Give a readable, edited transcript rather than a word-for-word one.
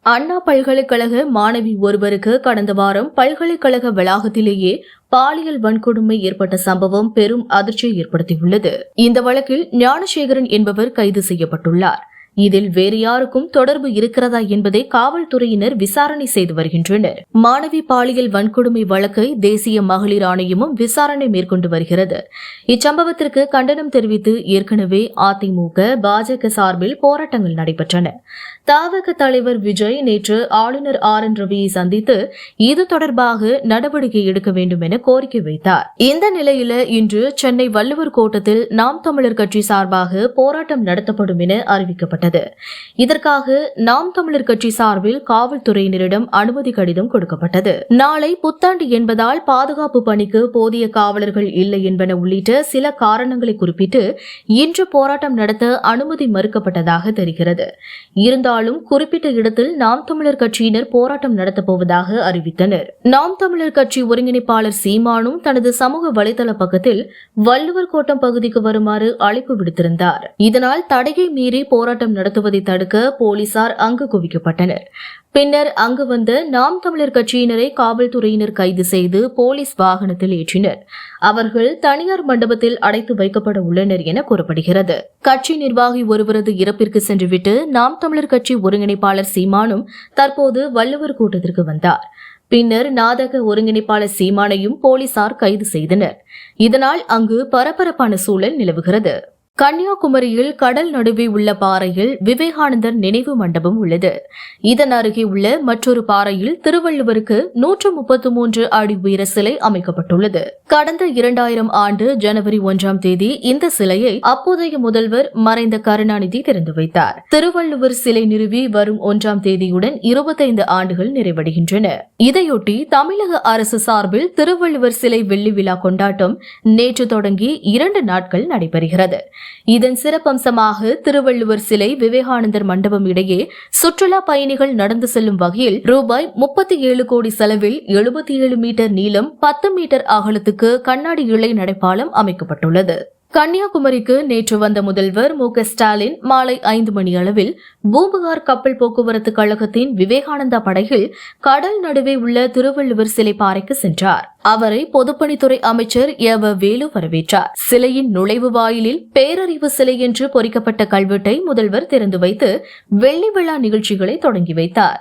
அண்ணா பல்கலைக்கழக மாணவி ஒருவருக்கு கடந்த வாரம் பல்கலைக்கழக வளாகத்திலேயே பாலியல் வன்கொடுமை ஏற்பட்ட சம்பவம் பெரும் அதிர்ச்சியை ஏற்படுத்தியுள்ளது. இந்த வழக்கில் ஞானசேகரன் என்பவர் கைது செய்யப்பட்டுள்ளார். இதில் வேறு யாருக்கும் தொடர்பு இருக்கிறதா என்பதை காவல்துறையினர் விசாரணை செய்து வருகின்றனர். மாணவி பாலியல் வன்கொடுமை வழக்கை தேசிய மகளிர் ஆணையமும் விசாரணை மேற்கொண்டு வருகிறது. இச்சம்பவத்திற்கு கண்டனம் தெரிவித்து ஏற்கனவே அதிமுக, பாஜக சார்பில் போராட்டங்கள் நடைபெற்றன. தவிக தலைவர் விஜய் நேற்று ஆளுநர் RN ரவியை சந்தித்து இது தொடர்பாக நடவடிக்கை எடுக்க வேண்டும் என கோரிக்கை வைத்தார். இந்த நிலையில இன்று சென்னை வள்ளுவர் கோட்டத்தில் நாம் தமிழர் கட்சி சார்பாக போராட்டம் நடத்தப்படும் என அறிவிக்கப்பட்டது. இதற்காக நாம் தமிழர் கட்சி சார்பில் காவல்துறையினரிடம் அனுமதி கடிதம் கொடுக்கப்பட்டது. நாளை புத்தாண்டு என்பதால் பாதுகாப்பு பணிக்கு போதிய காவலர்கள் இல்லை என்பன உள்ளிட்ட சில காரணங்களை குறிப்பிட்டு இன்று போராட்டம் நடத்த அனுமதி மறுக்கப்பட்டதாக தெரிகிறது. இருந்தாலும் குறிப்பிட்ட இடத்தில் நாம் தமிழர் கட்சியினர் போராட்டம் நடத்தப் போவதாக அறிவித்தனர். நாம் தமிழர் கட்சி ஒருங்கிணைப்பாளர் சீமானும் தனது சமூக வலைதள பக்கத்தில் வள்ளுவர் கோட்டம் பகுதிக்கு வருமாறு அழைப்பு விடுத்திருந்தார். இதனால் தடையை மீறி போராட்டம் நடத்துவதை தடுக்க போலீசார் அங்கு குவிக்கப்பட்டனர். பின்னர் அங்கு வந்த நாம் தமிழர் கட்சியினரை காவல்துறையினர் கைது செய்து போலீஸ் வாகனத்தில் ஏற்றினர். அவர்கள் தனியார் மண்டபத்தில் அடைத்து வைக்கப்பட உள்ளனர் என கூறப்படுகிறது. கட்சி நிர்வாகி ஒருவரது இறப்பிற்கு சென்றுவிட்டு நாம் தமிழர் கட்சி ஒருங்கிணைப்பாளர் சீமானும் தற்போது வள்ளுவர் கூட்டத்திற்கு வந்தார். பின்னர் நாடக ஒருங்கிணைப்பாளர் சீமானையும் போலீசார் கைது செய்தனர். இதனால் அங்கு பரபரப்பான சூழல் நிலவுகிறது. கன்னியாகுமரியில் கடல் நடுவே உள்ள பாறையில் விவேகானந்தர் நினைவு மண்டபம் உள்ளது. இதன் அருகே உள்ள மற்றொரு பாறையில் திருவள்ளுவருக்கு 133 அடி உயர சிலை அமைக்கப்பட்டுள்ளது. கடந்த 2000 ஆண்டு ஜனவரி 1ஆம் தேதி இந்த சிலையை அப்போதைய முதல்வர் மறைந்த கருணாநிதி திறந்து வைத்தார். திருவள்ளுவர் சிலை நிறுவி வரும் 1ஆம் தேதியுடன் 25 ஆண்டுகள் நிறைவடைகின்றன. இதையொட்டி தமிழக அரசு சார்பில் திருவள்ளுவர் சிலை வெள்ளி விழா கொண்டாட்டம் நேற்று தொடங்கி 2 நாட்கள் நடைபெறுகிறது. இதன் சிறப்பம்சமாக திருவள்ளுவர் சிலை விவேகானந்தர் மண்டபம் இடையே சுற்றுலா பயணிகள் நடந்து செல்லும் வகையில் ரூபாய் 37 கோடி செலவில் 77 மீட்டர் நீளம் 10 மீட்டர் அகலத்துக்கு கண்ணாடி இழை நடைபாலம் அமைக்கப்பட்டுள்ளது. கன்னியாகுமரிக்கு நேற்று வந்த முதல்வர் மு க ஸ்டாலின் மாலை 5 மணி அளவில் பூம்புகார் கப்பல் போக்குவரத்து கழகத்தின் விவேகானந்தா படகில் கடல் நடுவே உள்ள திருவள்ளுவர் சிலை பாறைக்கு சென்றார். அவரை பொதுப்பணித்துறை அமைச்சர் வேலு வரவேற்றார். சிலையின் நுழைவு வாயிலில் பேரறிவு சிலை என்று பொறிக்கப்பட்ட கல்வெட்டை முதல்வர் திறந்து வைத்து வெள்ளி விழா நிகழ்ச்சிகளை தொடங்கி வைத்தார்.